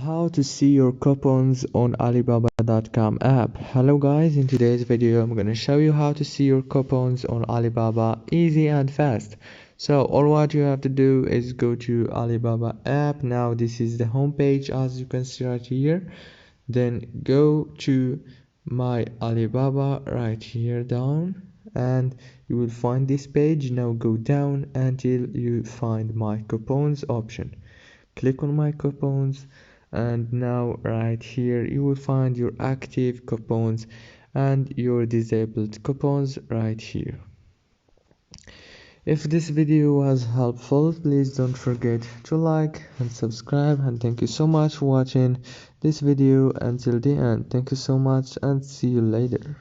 How to see your coupons on Alibaba.com app. Hello guys, in today's video I'm gonna show you how to see your coupons on Alibaba easy and fast. So all what you have to do is go to Alibaba app. Now this is the home page as you can see right here. Then go to my Alibaba right here down and you will find this page. Now go down until you find my coupons option. Click on my coupons, and now right here you will find your active coupons and your disabled coupons right here. If this video was helpful, please don't forget to like and subscribe, and thank you so much for watching this video until the end. Thank you so much and see you later.